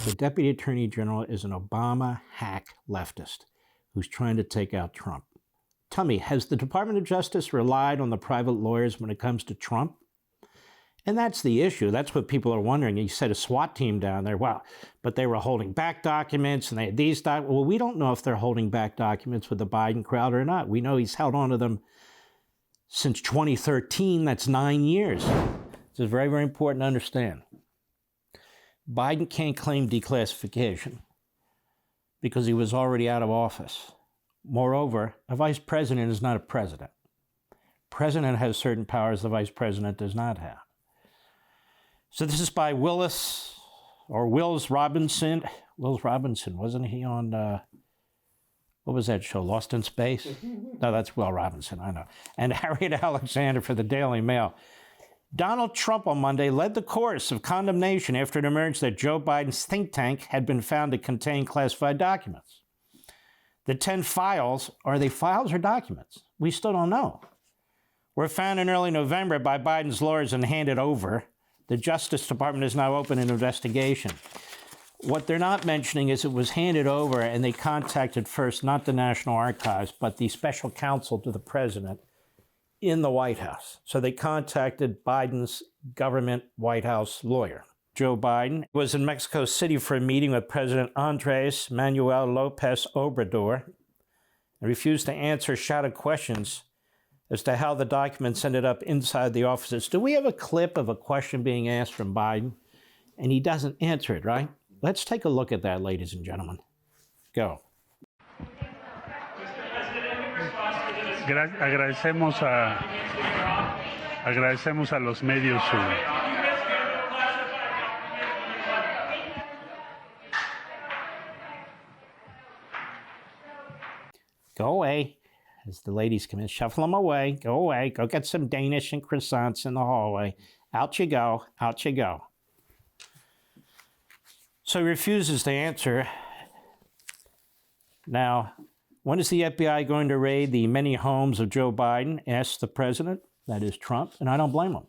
The Deputy Attorney General is an Obama hack leftist who's trying to take out Trump. Tell me, has the Department of Justice relied on the private lawyers when it comes to Trump? And that's the issue. That's what people are wondering. You said a SWAT team down there. Wow, but they were holding back documents, and they had these documents. Well, we don't know if they're holding back documents with the Biden crowd or not. We know he's held on to them since 2013. That's 9 years. This is very, very important to understand. Biden can't claim declassification because he was already out of office. Moreover, a vice president is not a president. President has certain powers the vice president does not have. So this is by Wills Robinson. Wills Robinson, wasn't he on, what was that show, Lost in Space? No, that's Will Robinson, I know. And Harriet Alexander for the Daily Mail. Donald Trump on Monday led the chorus of condemnation after it emerged that Joe Biden's think tank had been found to contain classified documents. The 10 files, are they files or documents? We still don't know. Were found in early November by Biden's lawyers and handed over. The Justice Department has now opened an investigation. What they're not mentioning is it was handed over and they contacted first not the National Archives, but the special counsel to the president in the White House. So they contacted Biden's government White House lawyer. Joe Biden was in Mexico City for a meeting with President Andres Manuel Lopez Obrador and refused to answer shouted questions as to how the documents ended up inside the offices. Do we have a clip of a question being asked from Biden? And he doesn't answer it, right? Let's take a look at that, ladies and gentlemen. Go. Agradecemos a los medios su... Go away. As the ladies come in, shuffle them away. Go away. Go get some Danish and croissants in the hallway. Out you go. Out you go. So he refuses to answer. Now, when is the FBI going to raid the many homes of Joe Biden? Asked the president, that is Trump, and I don't blame him.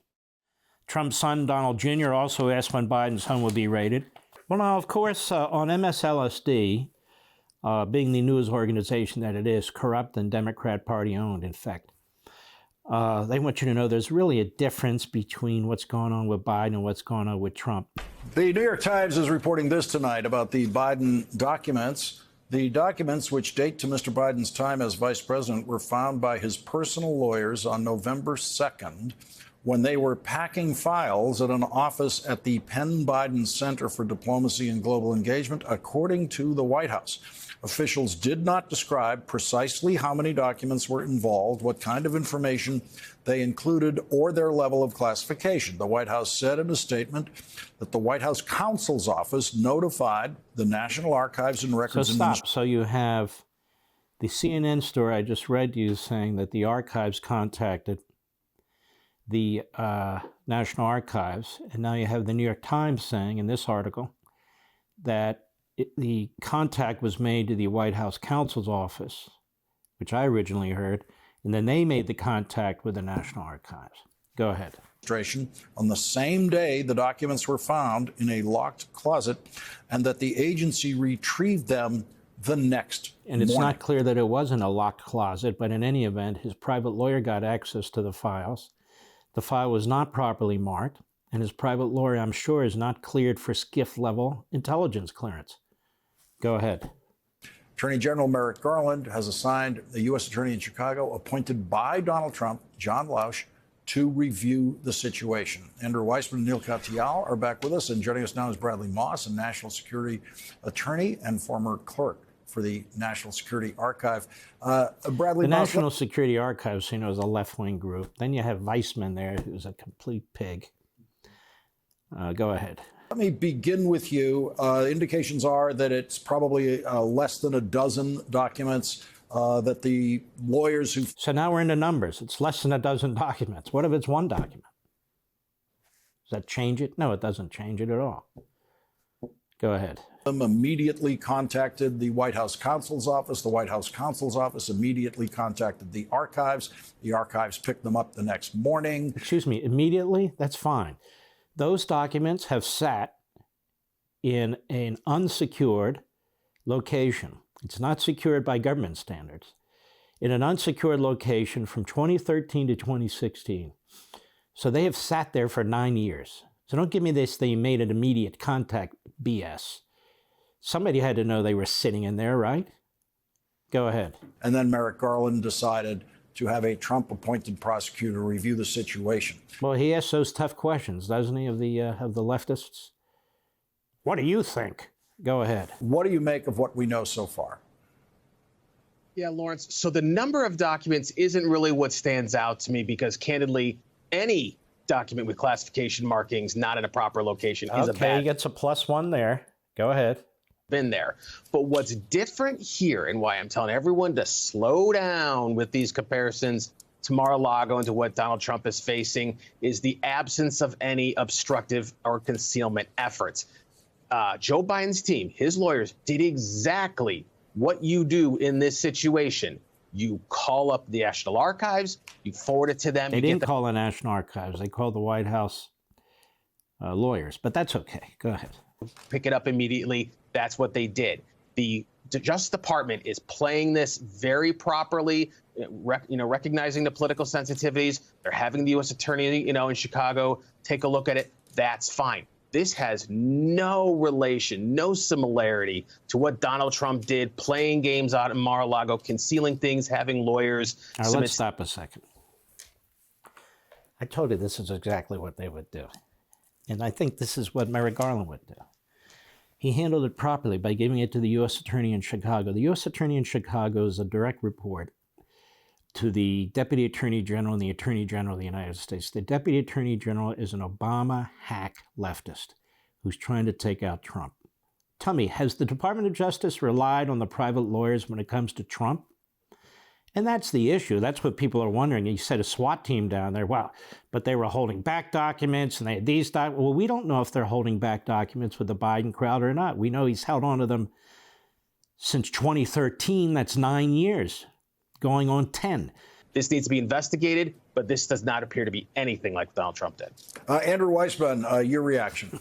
Trump's son, Donald Jr., also asked when Biden's home will be raided. Well, now, of course, on MSLSD, being the news organization that it is, corrupt and Democrat Party owned, in fact, they want you to know there's really a difference between what's going on with Biden and what's going on with Trump. The New York Times is reporting this tonight about the Biden documents. The documents, which date to Mr. Biden's time as vice president, were found by his personal lawyers on November 2nd when they were packing files at an office at the Penn Biden Center for Diplomacy and Global Engagement, according to the White House. Officials did not describe precisely how many documents were involved, what kind of information they included, or their level of classification. The White House said in a statement that the White House counsel's office notified the National Archives and Records Administration. So you have the CNN story I just read to you saying that the archives contacted the National Archives, and now you have the New York Times saying in this article that the contact was made to the White House counsel's office, which I originally heard, and then they made the contact with the National Archives. Go ahead. On the same day the documents were found in a locked closet, and that the agency retrieved them the next And it's morning. not clear that it wasn't a locked closet, but in any event, his private lawyer got access to the files. The file was not properly marked, and his private lawyer, I'm sure, is not cleared for SCIF-level intelligence clearance. Go ahead. Attorney General Merrick Garland has assigned the U.S. Attorney in Chicago, appointed by Donald Trump, John Lausch, to review the situation. Andrew Weissman and Neil Katyal are back with us, and joining us now is Bradley Moss, a national security attorney and former clerk for the National Security Archive. Bradley The Moss, National Security Archives, is a left-wing group. Then you have Weissman there, who's a complete pig. Go ahead. let me begin with you. Indications are that it's probably less than a dozen documents that the lawyers who... So now we're into numbers. It's less than a dozen documents. What if it's one document? Does that change it? No, it doesn't change it at all. Go ahead. Immediately contacted the White House counsel's office. The White House counsel's office immediately contacted the archives. The archives picked them up the next morning. Excuse me, immediately? That's fine. Those documents have sat in an unsecured location. It's not secured by government standards. In an unsecured location from 2013 to 2016. So they have sat there for 9 years. So don't give me this, they made an immediate contact BS. Somebody had to know they were sitting in there, right? Go ahead. And then Merrick Garland decided to have a Trump-appointed prosecutor review the situation. Well, he asks those tough questions, doesn't he, of the leftists? What do you think? Go ahead. What do you make of what we know so far? Yeah, Lawrence. So the number of documents isn't really what stands out to me because, candidly, any document with classification markings not in a proper location is a bad. Okay, he gets a +1 there. Go ahead. Been there. But what's different here, and why I'm telling everyone to slow down with these comparisons to Mar-a-Lago and to what Donald Trump is facing, is the absence of any obstructive or concealment efforts. Joe Biden's team, his lawyers, did exactly what you do in this situation. You call up the National Archives, you forward it to them. They didn't call the National Archives. They called the White House lawyers, but that's okay. Go ahead. Pick it up immediately. That's what they did. The Justice Department is playing this very properly, recognizing the political sensitivities. They're having the U.S. Attorney, in Chicago take a look at it. That's fine. This has no relation, no similarity to what Donald Trump did, playing games out in Mar-a-Lago, concealing things, having lawyers. All right, let's stop a second. I told you this is exactly what they would do. And I think this is what Merrick Garland would do. He handled it properly by giving it to the U.S. Attorney in Chicago. The U.S. Attorney in Chicago is a direct report to the Deputy Attorney General and the Attorney General of the United States. The Deputy Attorney General is an Obama hack leftist who's trying to take out Trump. Tell me, has the Department of Justice relied on the private lawyers when it comes to Trump? And that's the issue. That's what people are wondering. He said a SWAT team down there. Wow, but they were holding back documents and they had these documents. Well, we don't know if they're holding back documents with the Biden crowd or not. We know he's held on to them since 2013. That's 9 years, going on 10. This needs to be investigated, but this does not appear to be anything like Donald Trump did. Andrew Weissman, your reaction.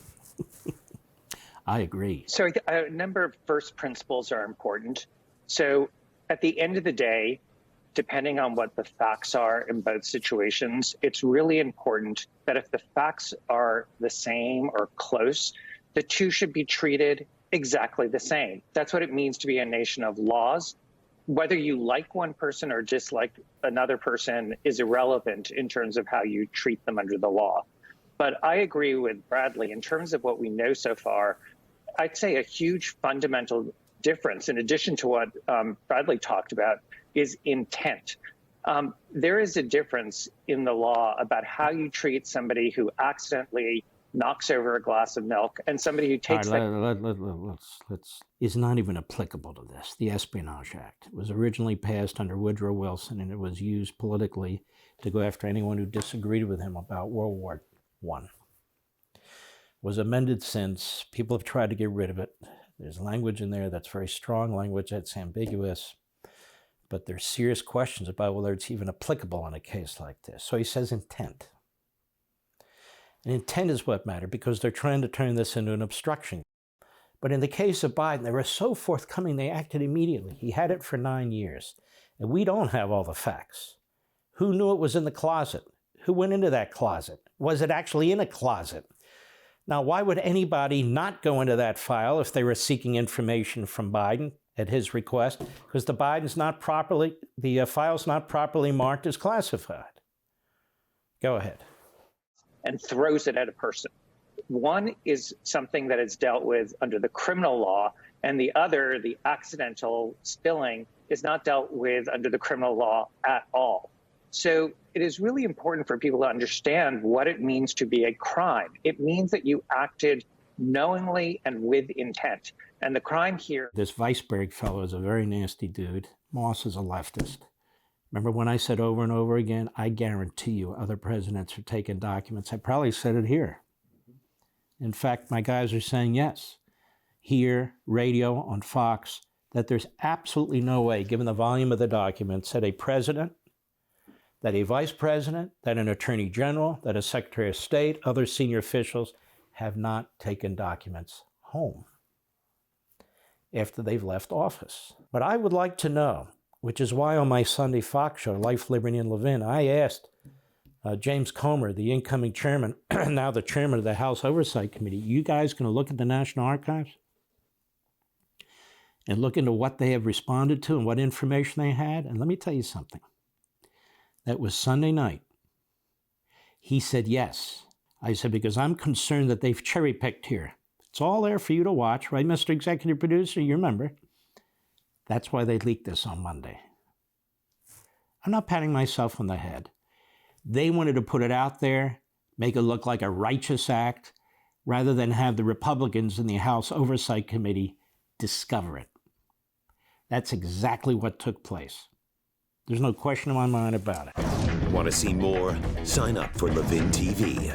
I agree. So a number of first principles are important. So at the end of the day, depending on what the facts are in both situations, it's really important that if the facts are the same or close, the two should be treated exactly the same. That's what it means to be a nation of laws. Whether you like one person or dislike another person is irrelevant in terms of how you treat them under the law. But I agree with Bradley in terms of what we know so far. I'd say a huge fundamental difference, in addition to what Bradley talked about, is intent. There is a difference in the law about how you treat somebody who accidentally knocks over a glass of milk and somebody who takes is not even applicable to this. The Espionage Act. It was originally passed under Woodrow Wilson, and it was used politically to go after anyone who disagreed with him about World War I. It was amended since. People have tried to get rid of it. There's language in there that's very strong language that's ambiguous, but there's serious questions about whether it's even applicable in a case like this. So he says intent. And intent is what matters because they're trying to turn this into an obstruction. But in the case of Biden, they were so forthcoming, they acted immediately. He had it for 9 years. And we don't have all the facts. Who knew it was in the closet? Who went into that closet? Was it actually in a closet? Now, why would anybody not go into that file if they were seeking information from Biden at his request? Because the file's not properly marked as classified. Go ahead. And throws it at a person. One is something that is dealt with under the criminal law, and the other, the accidental spilling, is not dealt with under the criminal law at all. So it is really important for people to understand what it means to be a crime. It means that you acted knowingly and with intent. And the crime here... This Weisberg fellow is a very nasty dude. Moss is a leftist. Remember when I said over and over again, I guarantee you other presidents are taking documents. I probably said it here. In fact, my guys are saying yes. Here, radio, on Fox, that there's absolutely no way, given the volume of the documents, that a president, that a vice president, that an attorney general, that a secretary of state, other senior officials have not taken documents home after they've left office. But I would like to know, which is why on my Sunday Fox show, Life, Liberty, and Levin, I asked James Comer, the incoming chairman, now the chairman of the House Oversight Committee, you guys going to look at the National Archives and look into what they have responded to and what information they had? And let me tell you something. That was Sunday night. He said yes. I said, because I'm concerned that they've cherry-picked here. It's all there for you to watch, right, Mr. Executive Producer? You remember. That's why they leaked this on Monday. I'm not patting myself on the head. They wanted to put it out there, make it look like a righteous act, rather than have the Republicans in the House Oversight Committee discover it. That's exactly what took place. There's no question in my mind about it. Want to see more? Sign up for Levin TV.